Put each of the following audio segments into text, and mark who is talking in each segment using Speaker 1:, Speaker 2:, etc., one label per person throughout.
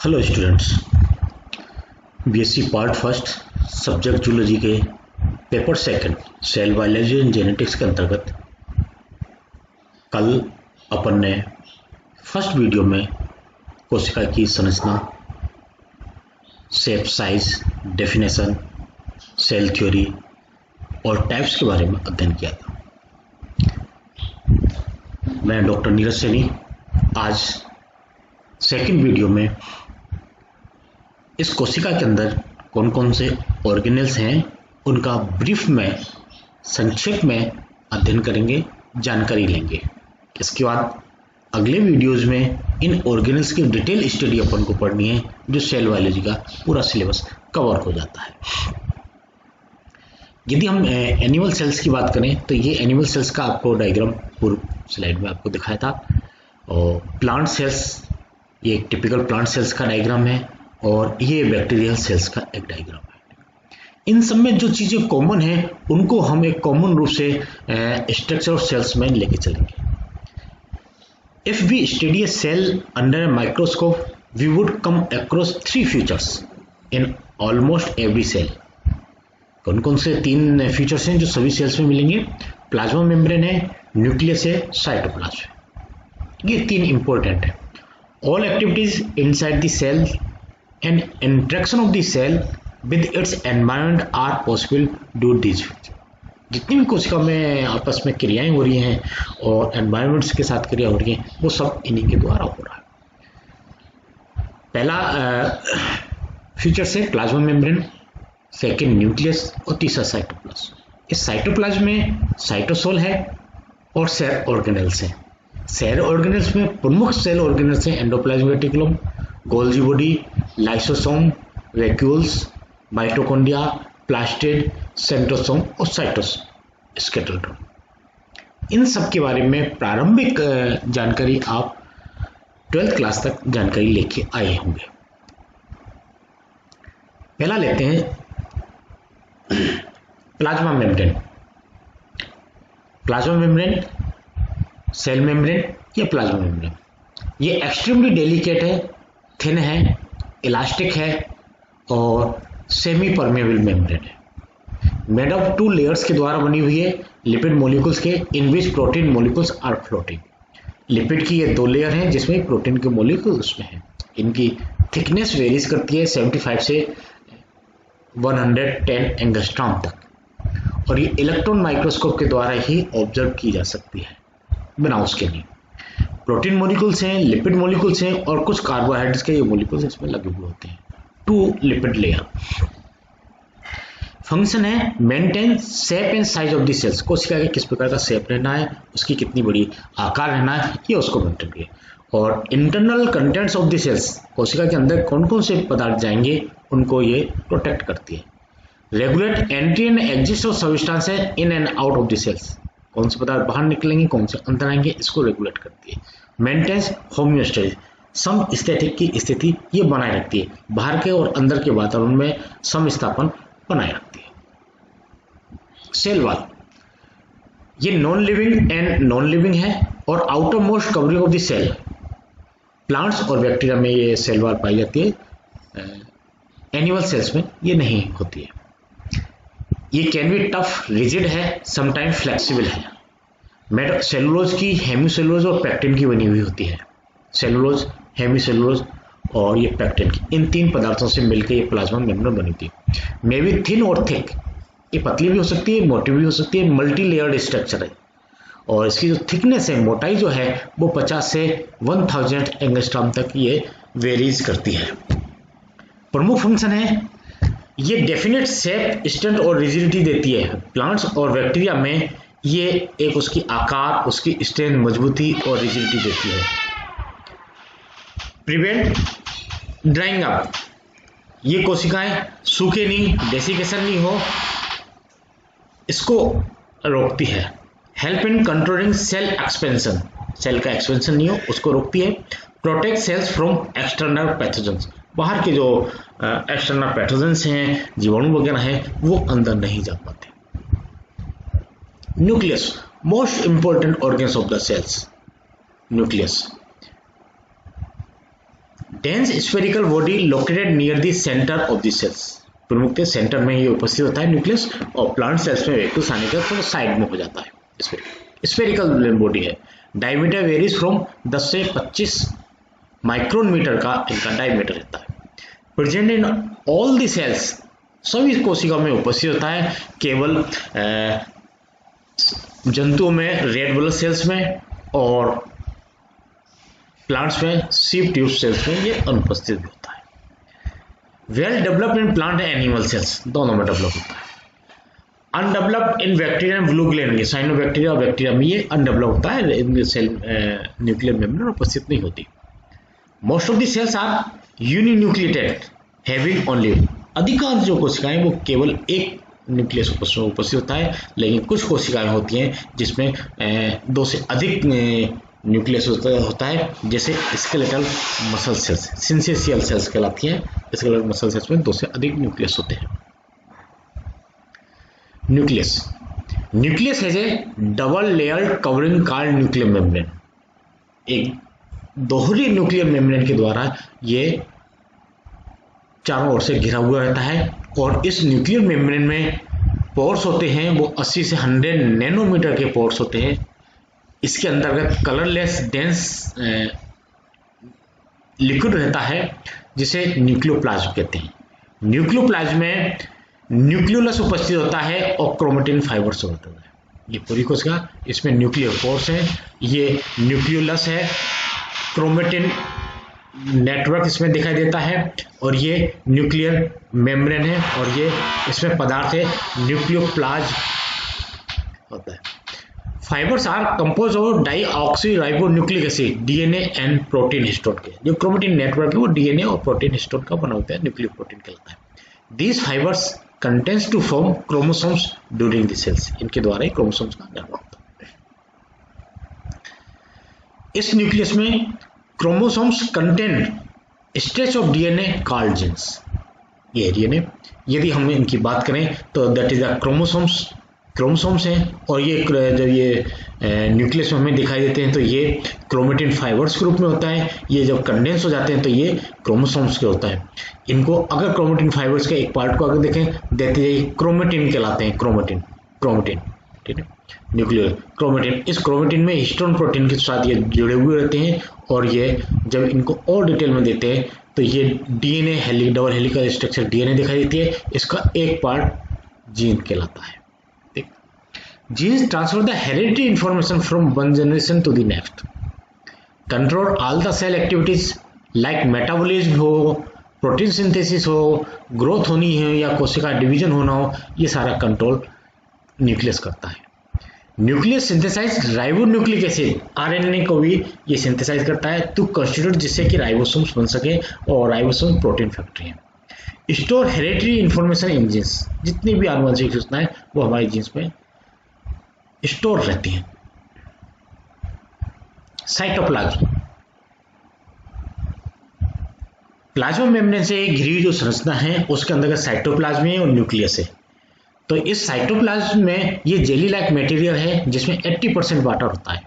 Speaker 1: Hello students, BSc part first subject zoology के paper second cell biology and genetics के अंतर्गत कल अपन ने फर्स्ट वीडियो में कोशिका की संरचना, shape, size, definition, cell theory और टाइप्स के बारे में अध्ययन किया था। मैं डॉक्टर नीरज सैनी आज सेकंड वीडियो में इस कोशिका के अंदर कौन कौन से ऑर्गेनेल्स हैं उनका ब्रीफ में, संक्षेप में अध्ययन करेंगे, जानकारी लेंगे। इसके बाद अगले वीडियोस में इन ऑर्गेनेल्स की डिटेल स्टडी अपन को पढ़नी है, जो सेल बायोलॉजी का पूरा सिलेबस कवर हो जाता है। यदि हम एनिमल सेल्स की बात करें तो ये एनिमल सेल्स का आपको डायग्राम पूर्व स्लाइड में आपको दिखाया था। और प्लांट सेल्स, ये एक टिपिकल प्लांट सेल्स का डायग्राम है और ये बैक्टीरियल सेल्स का एक डायग्राम है। इन सब में जो चीज़ें कॉमन हैं उनको हम एक कॉमन रूप से स्ट्रक्चर ऑफ सेल्स में लेके चलेंगे। If we study a cell under a microscope we would come across three features in almost every cell. कौन कौन से तीन फीचर्स हैं जो सभी सेल्स में मिलेंगे? प्लाज्मा मेम्ब्रेन है, न्यूक्लियस है, साइटोप्लाज्म है। ये तीन इंपॉर्टेंट है। All activities inside the cell and interaction of the cell with its environment are possible due to these features। जितनी भी कोशिका में आपस में क्रियाएं हो रही हैं और एनवायरमेंट्स के साथ क्रिया हो रही हैं, वो सब इन्हीं के द्वारा हो रहा है। पहला फीचर है प्लाज्मा मेम्ब्रेन, सेकेंड न्यूक्लियस और तीसरा साइटोप्लाज्म। इस साइटोप्लाज्म में साइटोसोल है और सेल ऑर्गेनेल्स हैं। सेल ऑर्गेनेल्स में प्रमुख सेल ऑर्गेनेल्स हैं endoplasmic reticulum, Golgi body, lysosome, vacuoles, mitochondria, plastid, centrosome और साइटोस्केलेटन। इन सब के बारे में प्रारंभिक जानकारी आप 12th क्लास तक जानकारी लेके आए होंगे। पहला लेते हैं plasma membrane. Plasma membrane, cell membrane या प्लाज्मा मेम्ब्रेन, ये एक्सट्रीमली डेलिकेट है, थिन है, इलास्टिक है और सेमी परमेबल मेम्ब्रेन है। मेड ऑफ टू लेयर्स के द्वारा बनी हुई है, लिपिड मॉलिक्यूल्स के, in which protein molecules are floating. Lipid की ये दो लेयर हैं जिसमें प्रोटीन के मॉलिक्यूल उसमें हैं। इनकी थिकनेस वेरीज करती है 75 से 110 एंगस्ट्रॉम तक और ये इलेक्ट्रॉन माइक्रोस्कोप के द्वारा ही ऑब्जर्व की जा सकती है बिना उसके नहीं। प्रोटीन मॉलिक्यूल्स हैं, लिपिड मॉलिक्यूल्स हैं और कुछ कार्बोहाइड्रेट्स के ये मॉलिक्यूल्स इसमें लगे हुए होते हैं। Two lipid layer. फंक्शन है maintain shape and size of the cells. कोशिका के किस प्रकार का शेप रहना है, उसकी कितनी बड़ी आकार रहना है, ये उसको मेंटेन करे। और internal contents of the cells, कोशिका के अंदर कौन कौन से पदार्थ जाएंगे उनको ये प्रोटेक्ट करती है। Regulate entry and exit of substances in and out of the cells. कौन से पदार्थ बाहर निकलेंगे, कौन से अंदर आएंगे, इसको रेगुलेट करती है। मेंटेन्स होम्योस्टेसिस, समस्थिति की स्थिति ये बनाए रखती है। बाहर के और अंदर के वातावरण में समस्थापन बनाए रखती है। सेल वॉल, ये non living and non living है और outermost covering of the cell. Plants और बैक्टीरिया में ये सेल वॉल पाई जाती है, एनिमल सेल्स में ये नहीं होती है। ये कैन बी टफ, रिजिड है, समटाइम फ्लेक्सिबल है। मेड सेलुलोज की, हेमीसेलुलोज और पैक्टिन की बनी हुई होती है। सेलुलोज, हेमीसेलुलोज और ये पैक्टिन की, इन तीन पदार्थों से मिलकर ये प्लाज्मा मेम्ब्रेन बनी होती है। मे बी थिन और थिक, ये पतली भी हो सकती है, मोटी भी हो सकती है, मल्टी लेयर्ड स्ट्रक्चर है। और इसकी जो थिकनेस है, मोटाई जो है वो 50 से 1000 एंगस्ट्रॉम तक ये वेरीज करती है। प्रमुख फंक्शन है, ये डेफिनेट शेप, स्ट्रेंथ और रिजिडिटी देती है। प्लांट्स और बैक्टीरिया में ये एक उसकी आकार, उसकी स्ट्रेंथ, मजबूती और रिजिडिटी देती है। प्रिवेंट ड्राइंग अप, ये कोशिकाएं सूखे नहीं, डेसिकेशन नहीं हो, इसको रोकती है। Help in controlling cell expansion, cell का एक्सपेंशन नहीं हो उसको रोकती है। Protect cells from external pathogens, बाहर के जो एक्सटर्नल पैथोजेंस हैं, जीवाणु वगैरह हैं, वो अंदर नहीं जा पाते। Nucleus, most important organs of the cells. Nucleus dense spherical body located near the centre of the cells, प्रमुख सेंटर में ये उपस्थित होता है न्यूक्लियस, और प्लांट सेल्स में वेक्यूल्स आने के थोड़ा साइड में हो जाता है। स्फेरिकल बॉडी है, डायमीटर वेरीज फ्रॉम 10 से 25 माइक्रोन मीटर का इनका डायमीटर रहता है। Present in all the cells, सभी कोशिका में उपस्थित होता है, केवल जंतुओं में रेड ब्लड सेल्स में और प्लांट्स में सीप ट्यूब सेल्स में ये अनुपस्थित भी होता है। Well developed in plant and animal cells, दोनों में डेवलप होता है। Undeveloped in bacteria and blue gland, cyanobacteria और बैक्टीरिया में ये अनडेवलप होता है, इनके सेल न्यूक्लियर मेम्ब्रेन उपस्थित नहीं होती। Most of the cells are uninucleated having only, अधिकांश जो कोशिकाएं वो केवल एक न्यूक्लियस उपस्थित होता है, लेकिन कुछ कोशिकाएं होती हैं जिसमें 2 से अधिक न्यूक्लियस होता है, जैसे skeletal muscle cells, syncytial cells कहलाती हैं। स्केलेटल मसल सेल्स में 2 से अधिक न्यूक्लियस होते हैं। न्यूक्लियस है A double layered covering called nuclear membrane, एक दोहरी न्यूक्लियर मेम्ब्रेन के द्वारा ये चारों ओर से घिरा हुआ रहता है, और इस न्यूक्लियर मेम्ब्रेन में पोर्स होते हैं, वो 80 से 100 नैनोमीटर के पोर्स होते हैं। इसके अंतर्गत कलरलेस डेंस लिक्विड रहता है जिसे न्यूक्लियोप्लाज्म कहते हैं। न्यूक्लियोप्लाज्म में न्यूक्लियोलस उपस्थित होता है और क्रोमेटिन फाइबर्स होते हैं। ये पूरी कोशिका, इसमें न्यूक्लियर पोर्स है, ये न्यूक्लियोलस है, क्रोमेटिन नेटवर्क इसमें दिखाई देता है, और ये न्यूक्लियर मेम्ब्रेन है, और ये इसमें पदार्थ है न्यूक्लियोप्लाज्म होता है। Fibres are composed of deoxyribonucleic acid, DNA and protein histone के। जो क्रोमेटिन नेटवर्क है वो डीएनए और प्रोटीन हिस्टोन का बना होता है, न्यूक्लियो प्रोटीन कहलाता है। These fibres condense to form chromosomes during the cells, इनके द्वारा ही क्रोमोसोम्स का निर्माण होता है। इस न्यूक्लियस में chromosomes contain stretch of DNA called jeans, ये डीएनए, यदि हम इनकी बात करें तो दैट इज द क्रोमोसोम्स हैं, और ये जब ये न्यूक्लियस में हमें दिखाई देते हैं तो ये क्रोमेटिन फाइबर्स के रूप में होता है। ये जब कंडेंस हो जाते हैं तो ये क्रोमोसोम्स के होता है। इनको अगर क्रोमेटिन फाइबर्स के एक पार्ट को अगर देखें देते हैं, क्रोमेटिन कहलाते हैं, क्रोमेटिन, ठीक है, न्यूक्लियर क्रोमेटिन। इस क्रोमेटिन में हिस्टोन प्रोटीन के साथ ये जुड़े हुए रहते हैं, और ये जब इनको और डिटेल में देते हैं तो ये DNA double helical structure DNA दिखाई देती है, इसका एक पार्ट जीन कहलाता है। Genes transfer the hereditary information from one generation to the next, control all the cell activities like metabolism हो, प्रोटीन सिंथेसिस हो, ग्रोथ होनी है या कोशिका डिवीजन होना हो, ये सारा कंट्रोल न्यूक्लियस करता है। Nucleus synthesise ribonucleic acid, RNA को भी ये सिंथेसाइज करता है टू कंस्टिट्यूट, जिससे कि राइबोसोम्स बन सके, और राइबोसोम प्रोटीन फैक्ट्री है। Store hereditary information in genes, जितनी भी आनुवंशिक सूचनाएं वो हमारे जीन्स में स्टोर रहती हैं। साइटोप्लाज्म, प्लाज्मा मेम्ब्रेन से घिरी जो संरचना है उसके अंदर साइटोप्लाज्म है और न्यूक्लियस है। तो इस साइटोप्लाज्म में ये जेली लाइक मटेरियल है जिसमें 80% वाटर होता है,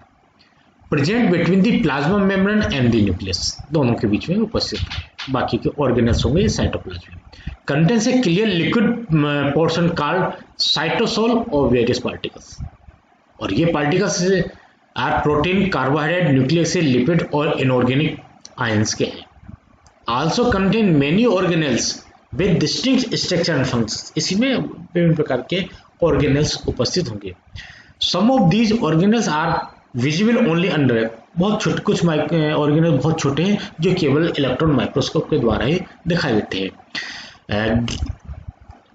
Speaker 1: present between the plasma membrane and the nucleus, दोनों के बीच में उपस्थित है। बाकी के ऑर्गेनल्स होंगे cytoplasm. Contains a clear liquid portion called cytosol और वेरियस पार्टिकल्स, और ये particles are protein, carbohydrate, nucleus से लिपिड और इनऑर्गेनिक आयंस के हैं। Also contain many organelles with distinct structure and functions, इसी में विभिन्न प्रकार के ऑर्गेनल्स उपस्थित होंगे। Some of these organelles are visible only under, बहुत छोटे, कुछ ऑर्गेनल बहुत छोटे हैं जो केवल इलेक्ट्रॉन माइक्रोस्कोप के द्वारा ही दिखाई देते हैं।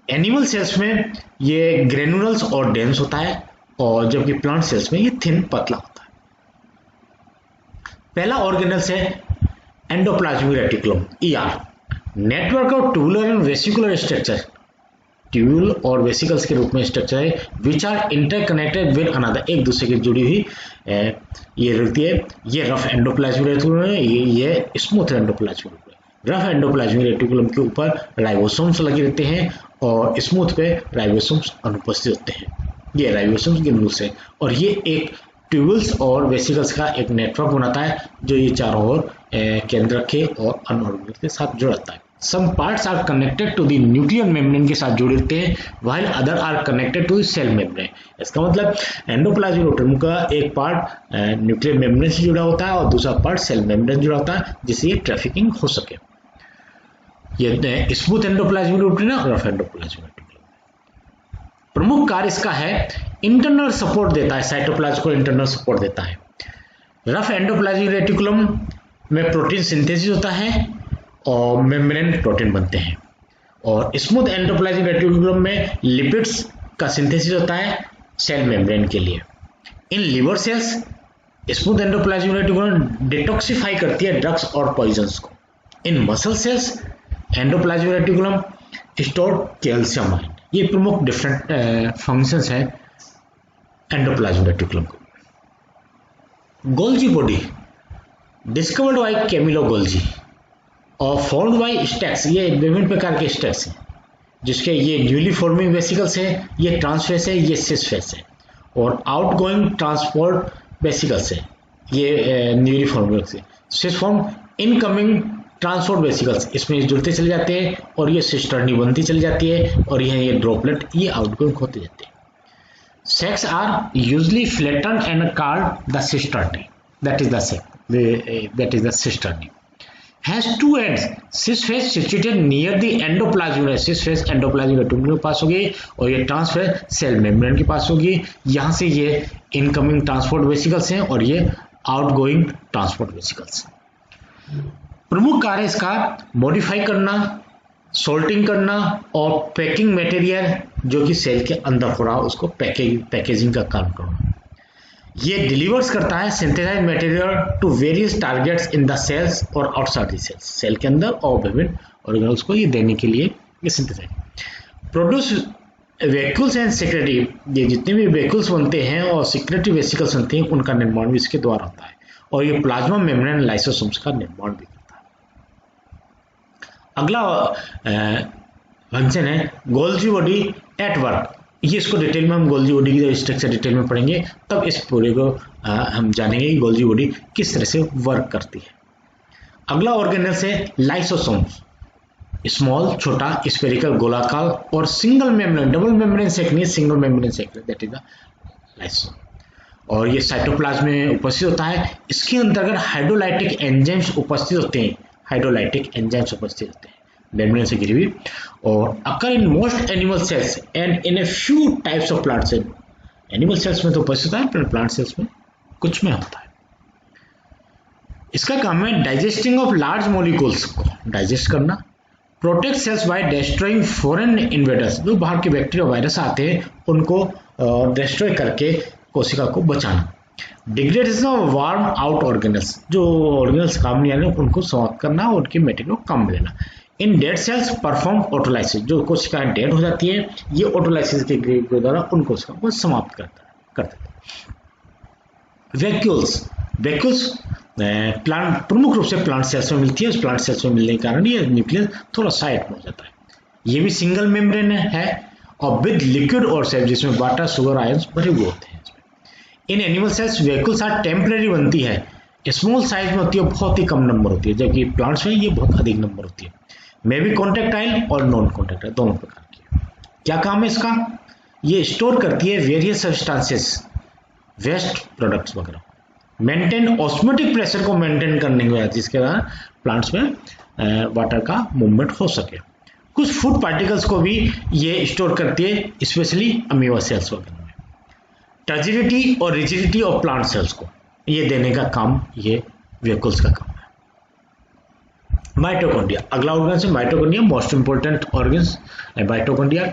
Speaker 1: एनिमल सेल्स में ये ग्रेनुलस और डेंस होता है, और जबकि प्लांट सेल्स में ये थिन, पतला होता है। पहला ऑर्गेनल्स है endoplasmic reticulum, ER, network of tubular and vesicular structure, tubule और वेसिकल्स के रूप में स्ट्रक्चर है, which are interconnected with another, एक दूसरे की जुड़ी हुई ये रहती है। ये रफ एंडोप्लाज्मिक रेटिकुलम है, ये smooth endoplasmic reticulum. Rough endoplasmic reticulum के ऊपर राइबोसोम्स लगे रहते हैं, और स्मूथ पे राइबोसोम्स अनुपस्थित होते हैं। ये राइबोसोम्स ग्रेन्यूल्स है, और ये एक ट्यूबल्स और वेसिकल्स का एक नेटवर्क बनाता है जो ये चारों ओर केंद्र के और अनऑर्गेनाइज्ड के साथ जुड़ता है। Some parts are connected to the nuclear membrane के साथ जुड़े होते हैं, while other are connected to the cell membrane. इसका मतलब एंडोप्लाज्मिक रेटिकुलम का एक पार्ट न्यूक्लियर मेम्ब्रेन से जुड़ा होता है और दूसरा पार्ट सेल मेम्ब्रेन जुड़ा होता है, जिससे ये ट्रैफिकिंग हो सके। ये स्मूथ एंडोप्लाज्मिक रेटिकुलम और रफ एंडोप्लाज्मिक रेटिकुलम। प्रमुख कार्य इसका है इंटरनल सपोर्ट देता है, साइटोप्लाज्म को इंटरनल सपोर्ट देता है। रफ एंडोप्लाज्मिक रेटिकुलम में प्रोटीन सिंथेसिस होता है और मेम्ब्रेन प्रोटीन बनते हैं, और स्मूथ एंडोप्लाज्मिक रेटिकुलम में लिपिड्स का सिंथेसिस होता है सेल मेम्ब्रेन के लिए। In liver cells smooth endoplasmic reticulum detoxify करती है ड्रग्स और पॉइजन्स को। In muscle cells endoplasmic reticulum store calcium ion. ये प्रमुख डिफरेंट फंक्शंस हैं एंडोप्लाज्मिक रेटिकुलम को। Golgi body discovered by Camillo Golgi और फॉर्म्ड बाय स्टैक्स। ये विभिन्न प्रकार के स्टैक्स हैं, जिसके ये न्यूली फॉर्मिंग वेसिकल्स है, ये ट्रांसफेस है, ये सिस फेस है, और आउटगोइंग ट्रांसपोर्ट वेसिकल्स है, ये newly forming cis form incoming transport vesicles, इसमें जुड़ते चले जाते हैं और ये सिस्टर्नी बनती चली जाती है, और ये ड्रॉपलेट ये आउटगोइंग होते जाते हैं। Sacs are usually flattened and called the cisternae. That is the sac. That is the cisternae. Has two ends. Cis face situated near the endoplasmic. Cis face endoplasmic reticulum के पास होगी और ये trans face cell membrane के पास होगी। यहाँ से ये incoming transport vesicles हैं और ये आउटगोइंग ट्रांसपोर्ट वेसिकल्स। प्रमुख कार्य इसका मॉडिफाई करना, सोल्टिंग करना और पैकिंग मटेरियल जो कि सेल के अंदर हो रहा उसको पैकेजिंग का काम करना। ये डिलीवर्स करता है synthesise material to various targets in the cells और आउटसाइड द सेल्स, सेल के अंदर और विभिन्न ऑर्गेनल्स को ये देने के लिए ये synthesise produce vacuoles and secretory. ये जितने भी वैक्यूल्स बनते हैं और सेक्रेटरी वेसिकल्स बनते हैं उनका निर्माण भी इसके द्वारा होता है, और ये प्लाज्मा मेम्ब्रेन लाइसोसोम्स का निर्माण भी करता है। अगला फंक्शन है गोल्जी बॉडी एट वर्क। ये इसको डिटेल में हम गोल्जी बॉडी की स्ट्रक्चर डिटेल में पढ़ेंगे, तब इस पूरे को हम जानेंगे कि गोल्जी बॉडी किस तरह से वर्क करती है। अगला ऑर्गेनल्स है लाइसोसोम्स। स्मॉल छोटा स्फेरिकल गोलाकार और single membrane, double membrane sac नहीं, single membrane sac, that is the lysosome, और ये साइटोप्लाज्म में उपस्थित होता है। इसके अंतर्गत हाइड्रोलाइटिक एंजाइम्स उपस्थित होते हैं, हाइड्रोलाइटिक एंजाइम्स उपस्थित होते हैं मेम्ब्रेन से घिरी हुई, और occur in most animal cells and in a few types of plant cell. Animal cells में तो उपस्थित होता है, प्लांट सेल्स में कुछ में होता है। इसका काम है डाइजेस्टिंग ऑफ लार्ज मॉलिक्यूल्स को डाइजेस्ट करना, protect cells by destroying foreign invaders, जो बाहर के बैक्टीरिया वायरस आते हैं उनको डिस्ट्रॉय करके कोशिका को बचाना, degradation of warm out organelles, जो ऑर्गेनल्स काम नहीं आ रहे उनको समाप्त करना और उनके मेटेरियल को कम लेना। इन डेड सेल्स परफॉर्म ऑटोलाइसिस, जो कोशिकाएं डेड हो जाती है ये ऑटोलाइसिस के द्वारा उन कोशिकाओं को समाप्त कर देता है। वैक्यूल्स प्लांट प्रमुख रूप से प्लांट सेल्स में मिलती है, उस प्लांट सेल्स में मिलने के कारण ये न्यूक्लियस थोड़ा साइड में हो जाता है। ये भी सिंगल मेम्ब्रेन है और विद लिक्विड और सेल, जिसमें वाटर शुगर आयंस भरे हुए होते हैं। In animal cells vacuoles are temporary बनती है, स्मॉल साइज में होती है, बहुत ही कम नंबर होती है, जबकि प्लांट्स में ये बहुत अधिक नंबर होती है। मे भी कॉन्ट्रेक्टाइल और नॉन कॉन्ट्रेक्टाइल दोनों प्रकार की। क्या काम है इसका? ये स्टोर करती है वेरियस सब्सटेंसेस, वेस्ट प्रोडक्ट्स वगैरह, मेंटेन ऑस्मोटिक प्रेशर को मेंटेन करने की वजह जिसके द्वारा प्लांट्स में वाटर का मूवमेंट हो सके। कुछ फूड पार्टिकल्स को भी ये स्टोर करती है, स्पेशली अमीबा सेल्स वगैरह में। टर्जिडिटी और रिजिडिटी ऑफ प्लांट सेल्स को ये देने का काम ये वैक्यूल्स का काम है। माइटोकॉन्ड्रिया, अगला ऑर्गन है माइटोकॉन्ड्रिया, मोस्ट इंपोर्टेंट ऑर्गन्स है माइटोकॉन्ड्रिया।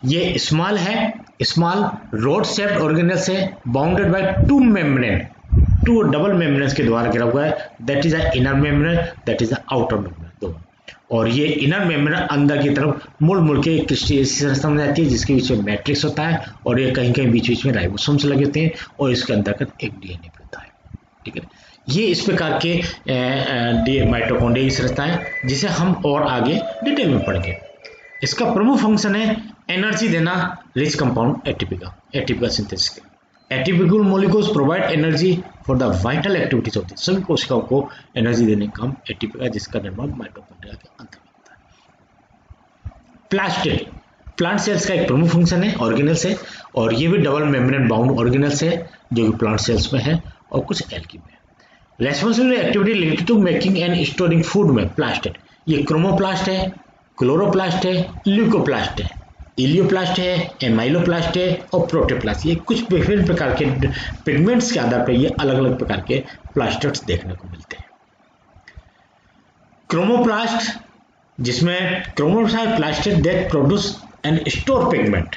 Speaker 1: ये स्मॉल है, स्मॉल रोड शेप्ड ऑर्गेनल्स है, bounded by two membrane, two double membranes के द्वारा घिरा हुआ है, that is the inner membrane, that is the outer membrane, दोनों। और ये इनर मेम्ब्रेन अंदर की तरफ मुड़ के क्रिस्टल में जाती है, जिसके बीच में मैट्रिक्स होता है, और ये कहीं कहीं बीच में राइबोसोम्स लगे होते हैं, और इसके अंतर्गत एक डीएनए भी होता है। ठीक है, ये इस प्रकार के माइटोकॉन्ड्रिया की संरचना है, जिसे हम और आगे डिटेल में पढ़ेंगे। इसका प्रमुख फंक्शन है एनर्जी देना रिच कंपाउंड एटीपी का सिंथेसिस के, atypical molecules provide energy for the vital activities of the, सभी कोशिकाओं को एनर्जी देने का काम एटिपिकल, जिसका निर्माण माइटोकॉन्ड्रिया के अंदर होता है। प्लास्टिड प्लांट सेल्स का एक प्रमुख फंक्शन है, ऑर्गेनेल्स है, और ये भी डबल मेम्ब्रेन बाउंड ऑर्गेनेल्स है जो कि प्लांट सेल्स में है और कुछ एल्गी में है। Responsible activity related to making and storing food में प्लास्टिड, ये क्रोमोप्लास्ट है, क्लोरोप्लास्ट है, ल्यूकोप्लास्ट है, इलियोप्लास्ट है, एमाइलोप्लास्ट है और प्रोटोप्लास्ट। ये कुछ विभिन्न प्रकार के पिगमेंट्स के आधार पर ये अलग अलग प्रकार के प्लास्टिड्स देखने को मिलते हैं। क्रोमोप्लास्ट, जिसमें chromoplast plastid that produce and store pigment,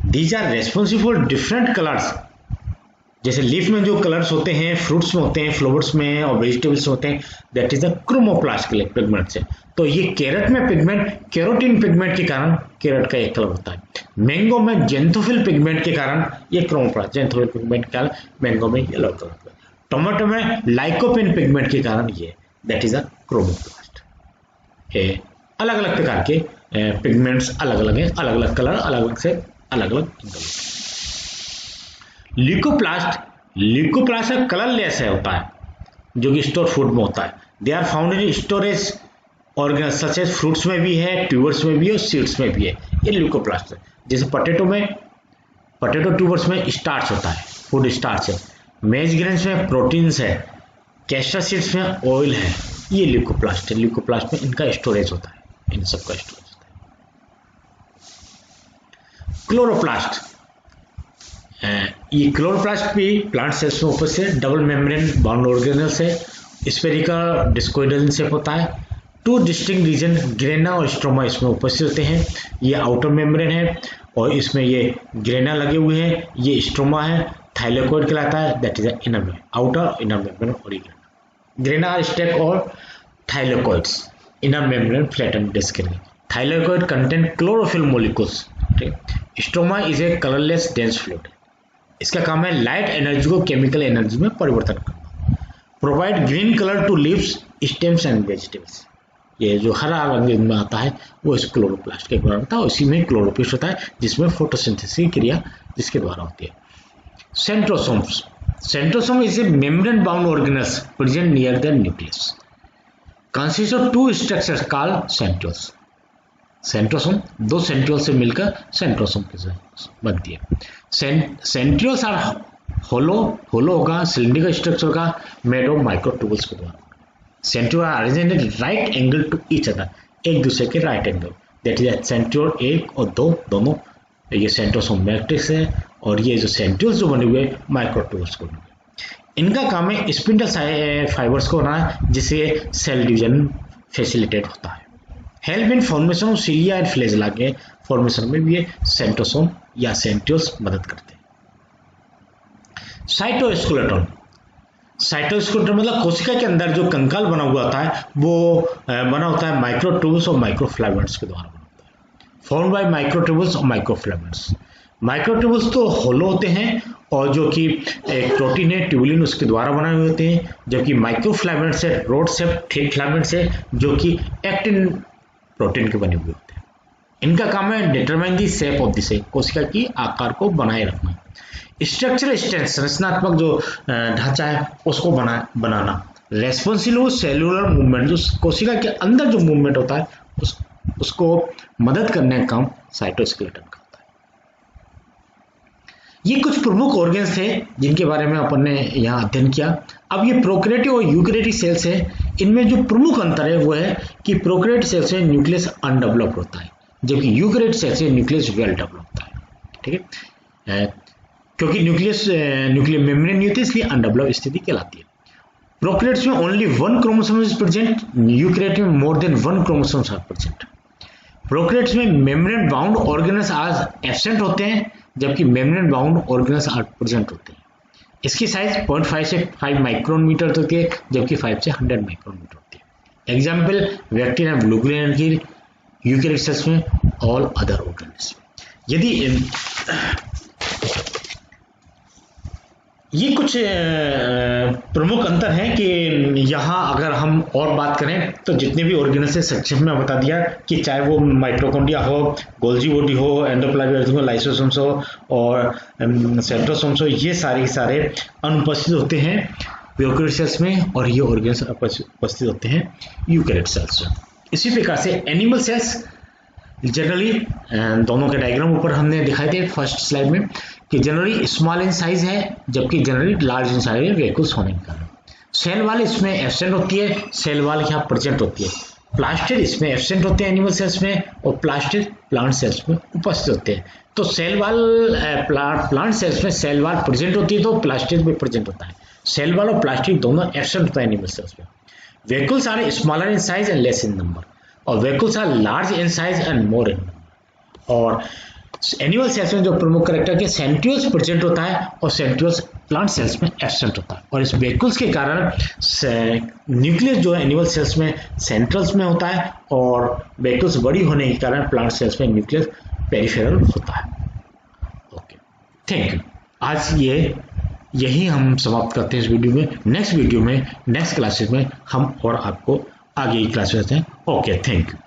Speaker 1: these are responsible for different colours. जैसे लीफ में जो कलर्स होते हैं, फ्रूट्स में होते हैं, फ्लावर्स में और वेजिटेबल्स होते हैं, दैट इज द क्रोमोप्लास्ट के पिगमेंट्स है। तो ये कैरेट में पिगमेंट कैरोटीन पिगमेंट के कारण कैरेट का एक कलर होता है। मैंगो में जेंथोफिल पिगमेंट के कारण ये क्रोमोप्लास्ट, जेंथोफिल पिगमेंट के कारण मैंगो में येलो कलर होता है। टोमेटो में लाइकोपेन पिगमेंट के कारण ये दैट इज अ क्रोमोप्लास्ट। अलग अलग प्रकार के पिगमेंट्स अलग अलग है, अलग अलग कलर अलग अलग से अलग अलग। ल्यूकोप्लास्ट का कलरलेस है होता है, जो कि स्टोर फूड में होता है। They are found in storage organs such as fruits में भी है, ट्यूबर्स में भी है और सीड्स में भी है। ये ल्यूकोप्लास्ट है। जैसे पोटैटो ट्यूबर्स में स्टार्च होता है, फूड स्टार्च है। मेज ग्रेन्स में प्रोटीन्स है, कैस्टर सीड्स में ऑयल है। ये ल्यूकोप्लास्ट है। ल्यूकोप्लास्ट में इनका स्टोरेज होता है, इन सबका स्टोरेज होता है। क्लोरोप्लास्ट, ये क्लोरोप्लास्ट भी प्लांट सेल्स में उपस्थित है। डबल मेम्ब्रेन बाउंड ऑर्गेनेल्स है, स्फेरिकल डिस्कोइडल शेप होता है। टू डिस्टिंक्ट रीजन ग्रेना और स्ट्रोमा इसमें उपस्थित होते हैं। ये आउटर मेम्ब्रेन है और इसमें ये ग्रेना लगे हुए हैं, ये स्ट्रोमा है, थाइलेकोइड कहलाता है, दैट इज इनर में आउटर इनर मेम्ब्रेन और ग्रेना आर स्टेक और thylakoids, inner membrane flatten disc. Thylakoid content chlorophyll molecules. Stroma is a colourless dense fluid. इसका काम है लाइट एनर्जी को केमिकल एनर्जी में परिवर्तन करना। Provide green colour to leaves, stems and vegetables. ये जो हरा रंग में आता है वो इस क्लोरोप्लास्ट के द्वारा होता है, उसी में क्लोरोप्लास्ट होता है जिसमें फोटोसिंथेसिस की क्रिया जिसके द्वारा होती है। Centrosomes, centrosome is a membrane bound organelles present near the nucleus, consist of two structures called centrioles. Centrosome दो सेंट्रियोल से मिलकर सेंट्रोसोम की बनती है। सेंट्रियोल्स आर होलो होगा, सिलिंड्रिकल स्ट्रक्चर का, मेड ऑफ माइक्रोट्यूबल्स के द्वारा। Centriole are arranged at right angle to each other, एक दूसरे के right angle, that is centriole 1 और 2 दोनों। ये सेंट्रोसोम मैट्रिक्स है और ये जो सेंट्रियोल्स जो बने हुए माइक्रोट्यूबल्स को बने हुए। इनका काम है स्पिंडल फाइबर्स को बनाना, जिससे सेल डिवीजन फैसिलिटेट होता है। Help in formation of cilia and flagella के फॉर्मेशन में भी ये सेंट्रोसोम या सेंट्रियोल्स मदद करते हैं। साइटोस्केलेटन, साइटोस्केलेटन मतलब कोशिका के अंदर जो कंकाल बना हुआ होता है वो बना होता है माइक्रोट्यूबल्स और माइक्रोफिलामेंट्स के द्वारा बना होता है। फॉर्म्ड बाय माइक्रोट्यूबल्स और माइक्रोफिलामेंट्स। माइक्रोट्यूबल्स तो होलो होते हैं और जो कि एक प्रोटीन है ट्यूबुलिन उसके द्वारा बनाए हुए होते हैं, जबकि माइक्रोफिलामेंट्स है रोड शेप फिलामेंट्स है जो कि एक्टिन प्रोटीन के बने हुए होते हैं। इनका काम है determine the shape of the cell, कोशिका की आकार को बनाए रखना। स्ट्रक्चरल स्ट्रेंथ, संरचनात्मक जो ढांचा है उसको बनाना। रेस्पॉन्सिबल सेलुलर मूवमेंट, जो कोशिका के अंदर जो मूवमेंट होता है उसको मदद करने का काम साइटोस्केलेटन का होता है। ये कुछ प्रमुख ऑर्गन्स थे जिनके बारे में अपन ने यहाँ अध्ययन किया। अब ये प्रोकैरियोटिक और यूकैरियोटिक सेल्स है, इनमें जो प्रमुख अंतर है वो है कि प्रोकैरियोटिक सेल्स में न्यूक्लियस अनडेवलप्ड होता है, जबकि यूकैरियोटिक सेल्स में न्यूक्लियस वेल डेवलप्ड होता है। ठीक है, क्योंकि न्यूक्लियर मेम्ब्रेन नहीं होती इसलिए अनडेवलप्ड स्थिति कहलाती है। प्रोकैरियोट्स में only 1 chromosome is present, eukaryote में more than 1 chromosomes are present. Prokaryotes में membrane bound organelles are absent होते हैं, जबकि membrane bound organelles are present होते हैं। इसकी साइज 0.5 से 5 माइक्रोन मीटर होती है, जबकि 5 से 100 माइक्रोन मीटर होती है। एग्जाम्पल बैक्टीरिया एंड ग्लूग्लिन की यूकैरियोटिक सेल्स में, ऑल अदर ऑर्गेनेल्स। यदि ये कुछ प्रमुख अंतर हैं कि यहाँ अगर हम और बात करें तो जितने भी ऑर्गेनल से संक्षेप में बता दिया कि चाहे वो माइटोकॉन्ड्रिया हो, गोल्जी बॉडी हो, एंडोप्लाज्म हो, लाइसोसोम्स हो और सेंट्रोसोम्स हो, ये सारे अनुपस्थित होते हैं यूकेरियोटिक सेल्स में और ये ऑर्गेनल्स उपस्थित होते हैं यूकेरियोटिक सेल्स में। इसी प्रकार से एनिमल सेल्स जनरली दोनों के डायग्राम ऊपर हमने दिखाए थे फर्स्ट स्लाइड में कि जनरली स्मॉल इन साइज है जबकि जनरली लार्ज इन साइज है वेहिकल्स होने के कारण। सेल वाल इसमें एब्सेंट होती है, सेल वाल यहाँ प्रेजेंट होती है। प्लास्टिड इसमें एब्सेंट होते हैं एनिमल सेल्स में और प्लास्टिड प्लांट सेल्स में उपस्थित होते हैं। तो सेल वाल प्लांट सेल्स में सेल वाल प्रेजेंट होती है तो प्लास्टिड भी प्रेजेंट होता है। सेल वाल और प्लास्टिड दोनों एब्सेंट होता है एनिमल सेल्स में। Vehicles are smaller in size and less in number और vehicles are large in size and more in number. और एनिमल सेल्स में जो प्रमुख कैरेक्टर के सेंट्रियोल्स प्रेजेंट होता है और सेंट्रियोल्स प्लांट सेल्स में एब्सेंट होता है। और इस वेहिकल्स के कारण न्यूक्लियस जो है एनिमल सेल्स में सेंट्रल्स में होता है और वेहिकल्स बड़ी होने के कारण प्लांट सेल्स में न्यूक्लियस पेरिफेरल होता है। Okay, thank you. आज यही हम समाप्त करते हैं इस वीडियो में। नेक्स्ट वीडियो में नेक्स्ट क्लासेस में हम और आपको आगे की क्लास करते हैं। Okay, thank you.